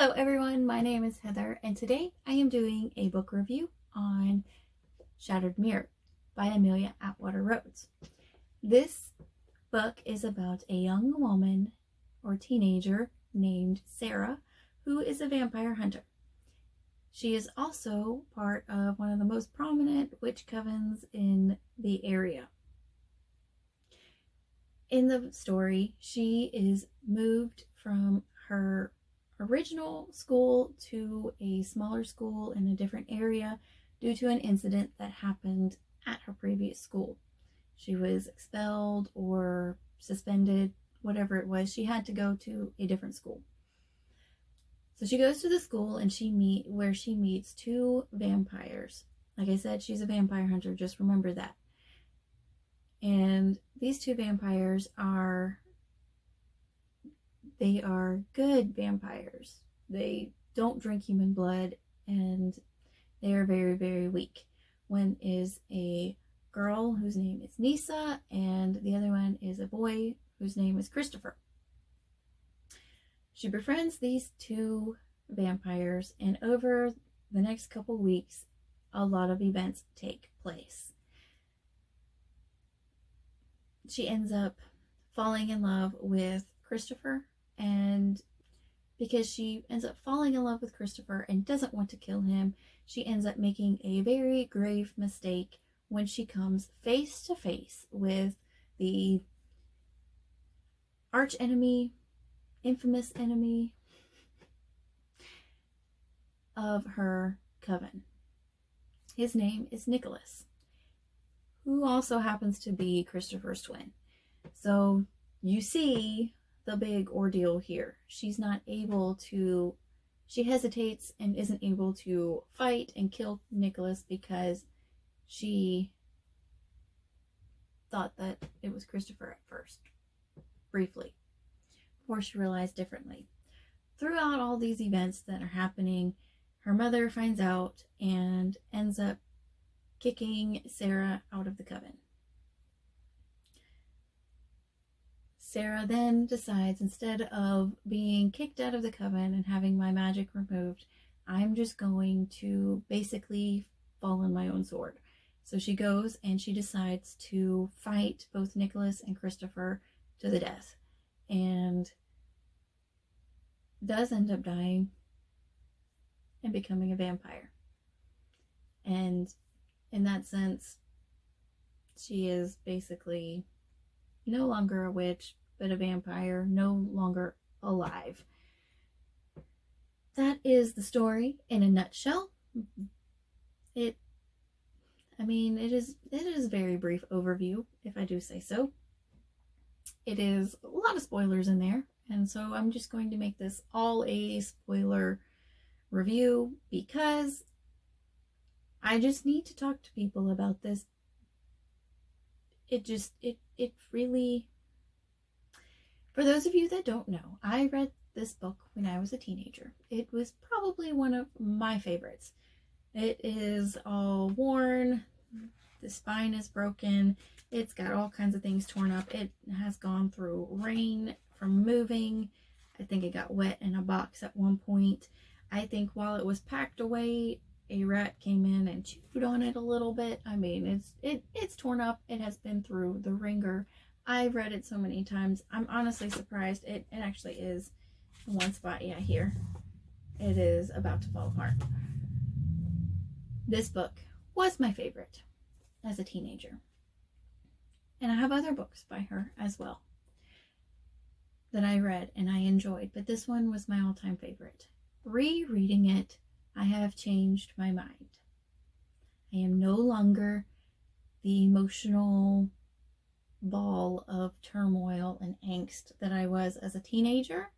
Hello everyone, my name is Heather and today I am doing a book review on Shattered Mirror by Amelia Atwater-Rhodes. This book is about a young woman or teenager named Sarah who is a vampire hunter. She is also part of one of the most prominent witch covens in the area. In the story, she is moved from her original school to a smaller school in a different area due to an incident that happened at her previous school. She was expelled or suspended, whatever it was. She had to go to a different school. So she goes to the school and she meets two vampires. Like I said, she's a vampire hunter, just remember that. And these two vampires are good vampires. They don't drink human blood and they are very, very weak. One is a girl whose name is Nisa and the other one is a boy whose name is Christopher. She befriends these two vampires and over the next couple weeks a lot of events take place. She ends up falling in love with Christopher, and because she ends up falling in love with Christopher and doesn't want to kill him, she ends up making a very grave mistake when she comes face to face with the arch enemy, infamous enemy of her coven. His name is Nicholas, who also happens to be Christopher's twin. So you see the big ordeal here. She hesitates and isn't able to fight and kill Nicholas because she thought that it was Christopher at first, briefly, before she realized differently. Throughout all these events that are happening, her mother finds out and ends up kicking Sarah out of the coven. Sarah then decides, instead of being kicked out of the coven and having my magic removed, I'm just going to basically fall on my own sword. So she goes and she decides to fight both Nicholas and Christopher to the death, and does end up dying and becoming a vampire. And in that sense, she is basically no longer a witch, but a vampire, no longer alive. That is the story in a nutshell. It is a very brief overview, if I do say so. It is a lot of spoilers in there, and so I'm just going to make this all a spoiler review because I just need to talk to people about this. It really, for those of you that don't know, I read this book when I was a teenager. It was probably one of my favorites. It is all worn, the spine is broken, it's got all kinds of things torn up. It has gone through rain from moving. I think it got wet in a box at one point. I think while it was packed away, a rat came in and chewed on it a little bit. I mean, it's torn up. It has been through the ringer. I've read it so many times. I'm honestly surprised. It actually is in one spot. Yeah, here. It is about to fall apart. This book was my favorite as a teenager. And I have other books by her as well that I read and I enjoyed, but this one was my all-time favorite. Rereading it, I have changed my mind. I am no longer the emotional ball of turmoil and angst that I was as a teenager,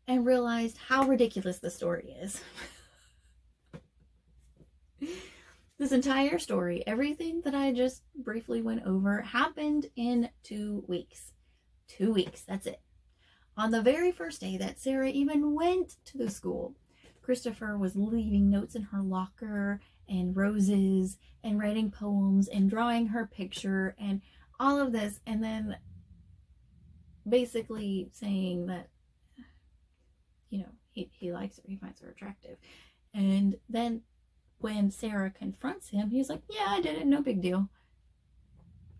and realized how ridiculous the story is. This entire story, everything that I just briefly went over, happened in 2 weeks. 2 weeks, that's it. On the very first day that Sarah even went to the school, Christopher was leaving notes in her locker and roses and writing poems and drawing her picture and all of this, and then basically saying that, you know, he likes her. He finds her attractive. And then when Sarah confronts him, he's like, yeah, I did it. No big deal.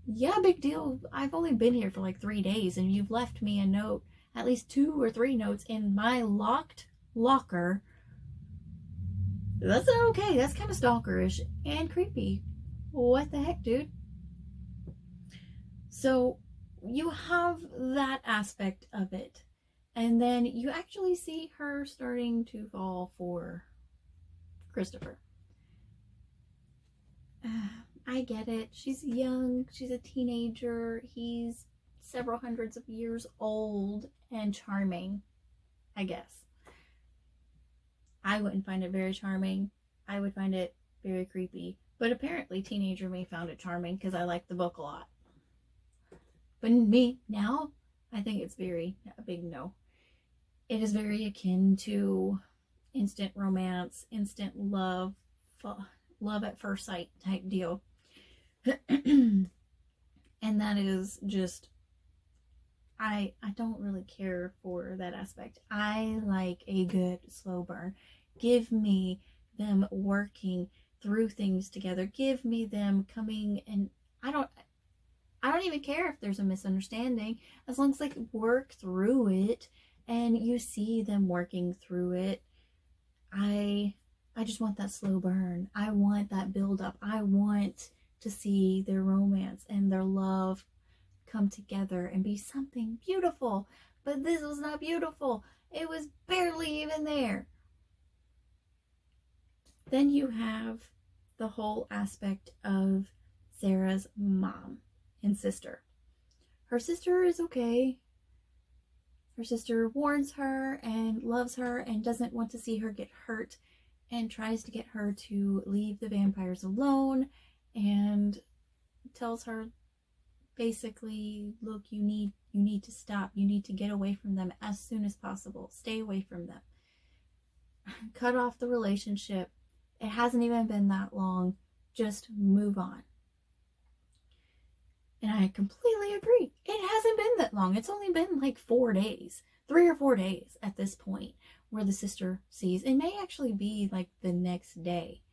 Yeah, big deal. I've only been here for like 3 days and you've left me a note, at least 2 or 3 notes in my locked locker. That's not okay. That's kind of stalkerish and creepy. What the heck, dude? So you have that aspect of it. And then you actually see her starting to fall for Christopher. I get it. She's young. She's a teenager. He's several hundreds of years old and charming, I guess. I wouldn't find it very charming. I would find it very creepy. But apparently teenager me found it charming because I like the book a lot. But me, now, I think it's a big no. It is very akin to instant romance, instant love, love at first sight type deal. And that is just, I don't really care for that aspect. I like a good slow burn. Give me them working through things together. Give me them coming, and I don't even care if there's a misunderstanding, as long as they work through it and you see them working through it. I just want that slow burn. I want that build up. I want to see their romance and their love come together and be something beautiful. But this was not beautiful. It was barely even there. Then you have the whole aspect of Sarah's mom and sister. Her sister is okay. Her sister warns her and loves her and doesn't want to see her get hurt and tries to get her to leave the vampires alone and tells her basically, look, you need to stop. You need to get away from them as soon as possible. Stay away from them. Cut off the relationship. It hasn't even been that long. Just move on. And I completely agree. It hasn't been that long. It's only been like 4 days, 3 or 4 days at this point, where the sister sees. It may actually be like the next day.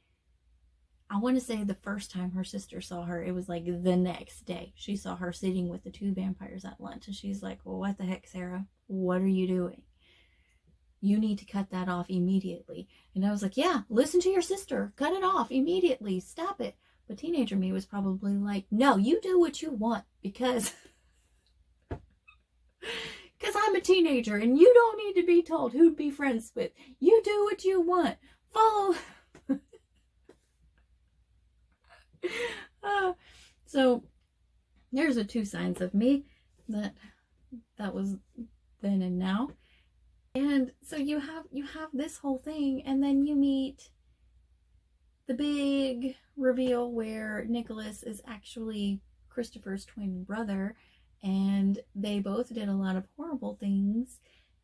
I want to say the first time her sister saw her, it was like the next day. She saw her sitting with the 2 vampires at lunch, and she's like, well, what the heck, Sarah? What are you doing? You need to cut that off immediately. And I was like, yeah, listen to your sister. Cut it off immediately. Stop it. But teenager me was probably like, no, you do what you want, because I'm a teenager and you don't need to be told who to be friends with. You do what you want. Follow. So there's the 2 signs of me that was then and now. And so you have this whole thing, and then you meet the big reveal where Nicholas is actually Christopher's twin brother, and they both did a lot of horrible things,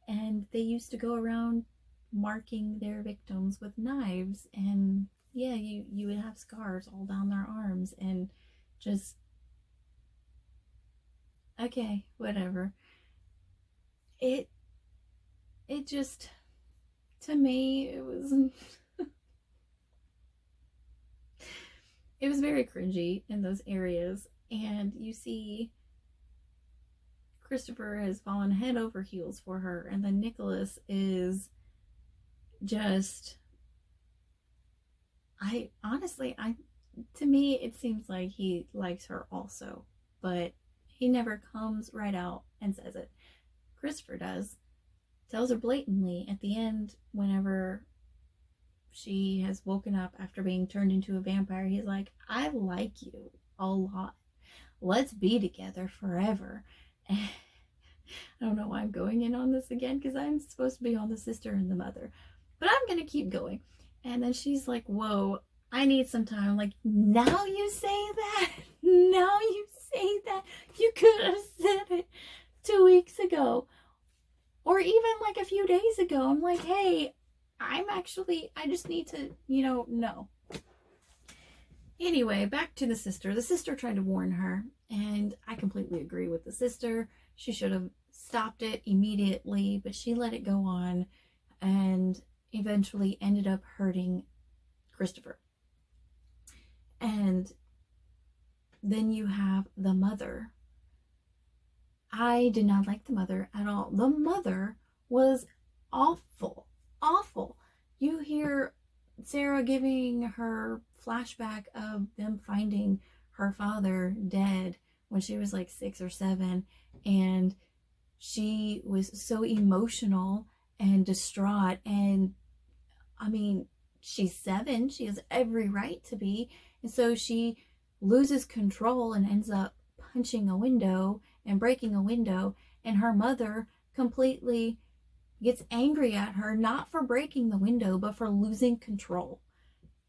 and they used to go around marking their victims with knives, and yeah, you would have scars all down their arms, and just, okay, whatever. It just, to me, it was it was very cringy in those areas. And you see Christopher has fallen head over heels for her, and then Nicholas is just, to me, it seems like he likes her also, but he never comes right out and says it. Christopher does. Tells her blatantly at the end, whenever she has woken up after being turned into a vampire. He's like, I like you a lot. Let's be together forever. I don't know why I'm going in on this again, because I'm supposed to be on the sister and the mother. But I'm going to keep going. And then she's like, whoa, I need some time. I'm like, now you say that? Now you say that? You could have said it 2 weeks ago. Or even like a few days ago. I'm like, hey, I just need to, know. Anyway, back to the sister. The sister tried to warn her, and I completely agree with the sister. She should have stopped it immediately, but she let it go on and eventually ended up hurting Christopher. And then you have the mother. I did not like the mother at all. The mother was awful. Awful. You hear Sarah giving her flashback of them finding her father dead when she was like 6 or 7, and she was so emotional and distraught. And I mean, she's 7, she has every right to be, and so she loses control and ends up punching a window and breaking a window, and her mother completely gets angry at her, not for breaking the window, but for losing control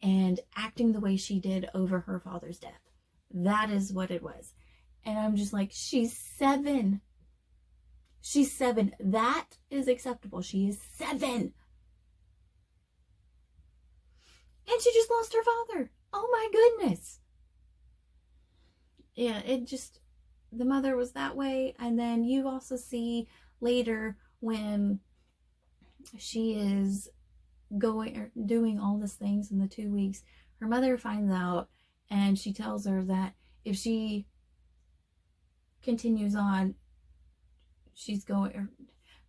and acting the way she did over her father's death. That is what it was. And I'm just like, she's 7. She's 7. That is acceptable. She is 7. And she just lost her father. Oh my goodness. Yeah, it just, the mother was that way. And then you also see later when she is going or doing all these things in the 2 weeks, her mother finds out, and she tells her that if she continues on, she's going, or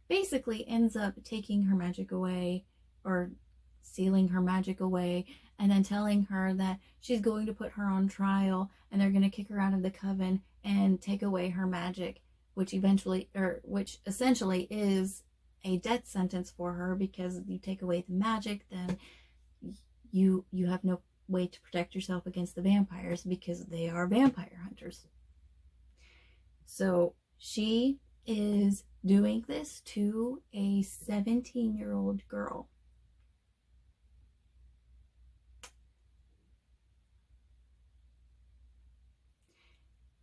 basically ends up taking her magic away, or sealing her magic away, and then telling her that she's going to put her on trial, and they're going to kick her out of the coven and take away her magic, which essentially is a death sentence for her, because if you take away the magic, then you have no way to protect yourself against the vampires, because they are vampire hunters. So she is doing this to a 17-year-old girl.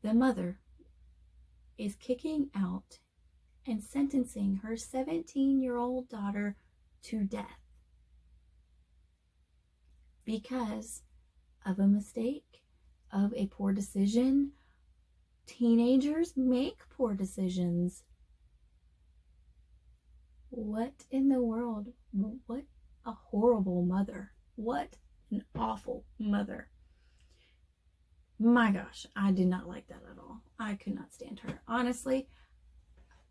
The mother is kicking out and sentencing her 17-year-old daughter to death because of a mistake, of a poor decision. Teenagers make poor decisions. What in the world? What a horrible mother. What an awful mother. My gosh, I did not like that at all. I could not stand her. Honestly,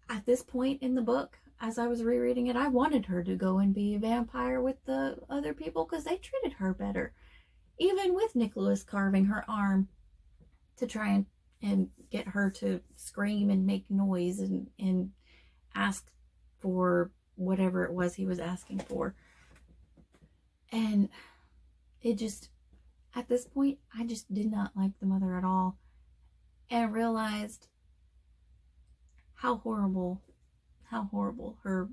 at this point in the book, as I was rereading it, I wanted her to go and be a vampire with the other people, because they treated her better. Even with Nicholas carving her arm to try and get her to scream and make noise and ask for whatever it was he was asking for. And it just, at this point, I just did not like the mother at all, and realized how horrible her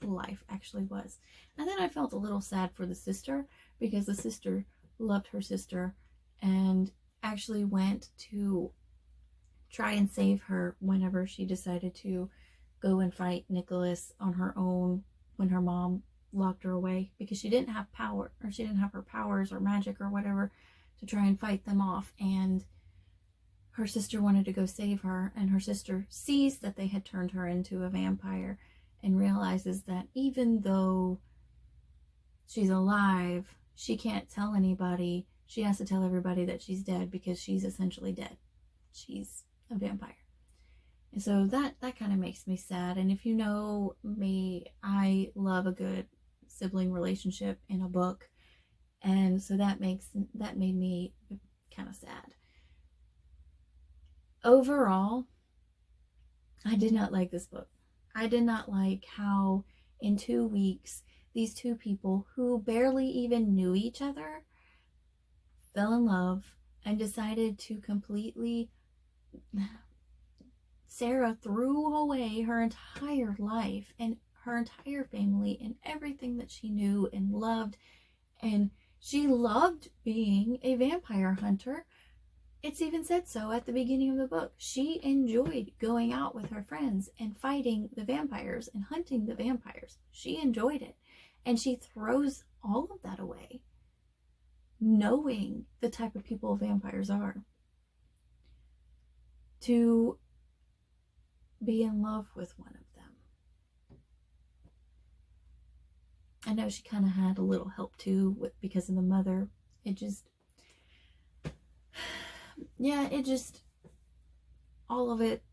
life actually was. And then I felt a little sad for the sister, because the sister loved her sister and actually went to try and save her whenever she decided to go and fight Nicholas on her own when her mom locked her away, because she didn't have power, or she didn't have her powers or magic or whatever to try and fight them off. And her sister wanted to go save her, and her sister sees that they had turned her into a vampire and realizes that even though she's alive, she can't tell anybody. She has to tell everybody that she's dead, because she's essentially dead. She's a vampire. And so that kind of makes me sad. And if you know me, I love a good sibling relationship in a book. And so that made me kind of sad. Overall, I did not like this book. I did not like how in 2 weeks, these two people who barely even knew each other fell in love and decided to completely... Sarah threw away her entire life and her entire family and everything that she knew and loved. And she loved being a vampire hunter. It's even said so at the beginning of the book. She enjoyed going out with her friends and fighting the vampires and hunting the vampires. She enjoyed it. And she throws all of that away, knowing the type of people vampires are, to be in love with one of them. I know she kind of had a little help too because of the mother. It just, yeah, it just, all of it,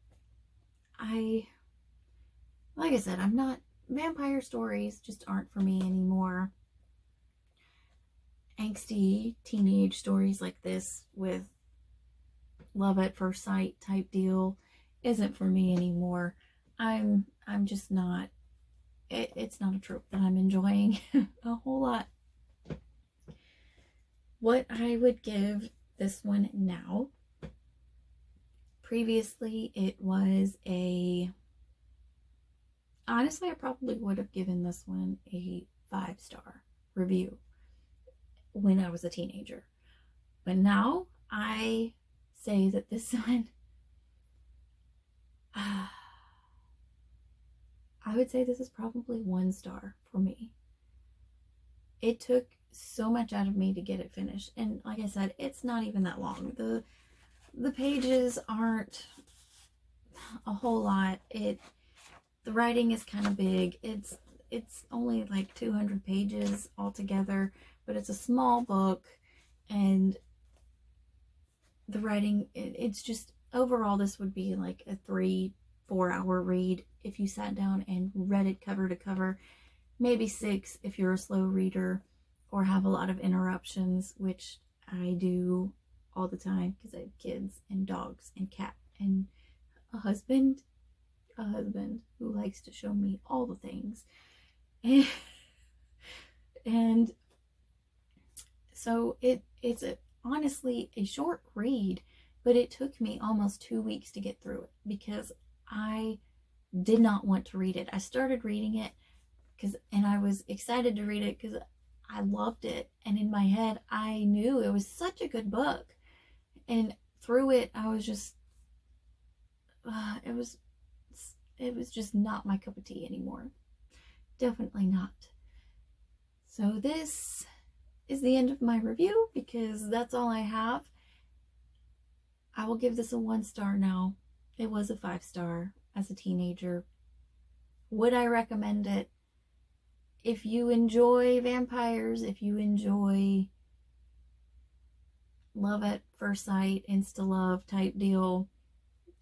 like I said, I'm not, vampire stories just aren't for me anymore. Angsty teenage stories like this with love at first sight type deal isn't for me anymore. I'm just not, it's not a trope that I'm enjoying a whole lot. What I would give this one now, previously it was honestly I probably would have given this one a 5-star review when I was a teenager. But now I say that this one, I would say this is probably 1 star for me. It took so much out of me to get it finished. And like I said, it's not even that long. The pages aren't a whole lot. The writing is kind of big. It's only like 200 pages altogether, but it's a small book, and the writing, it's just, overall this would be like a 3-4 hour read if you sat down and read it cover to cover. Maybe 6 if you're a slow reader or have a lot of interruptions, which I do all the time because I have kids and dogs and cat and a husband who likes to show me all the things. And so it's honestly a short read, but it took me almost 2 weeks to get through it because I did not want to read it. I started reading it and I was excited to read it because I loved it, and in my head I knew it was such a good book, and through it I was just it was just not my cup of tea anymore. Definitely not. So this is the end of my review because that's all I have. I will give this a 1 star now. It was a 5-star as a teenager. Would I recommend it? If you enjoy vampires, if you enjoy love at first sight, insta love type deal,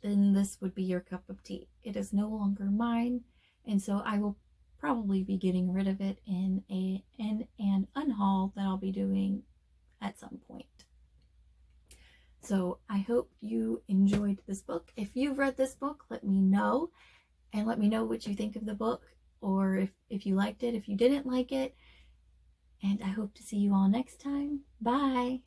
then this would be your cup of tea. It is no longer mine, and so I will probably be getting rid of it in an unhaul that I'll be doing at some point. So I hope you enjoyed this book. If you've read this book, let me know, and let me know what you think of the book, or if you liked it, if you didn't like it. And I hope to see you all next time. Bye!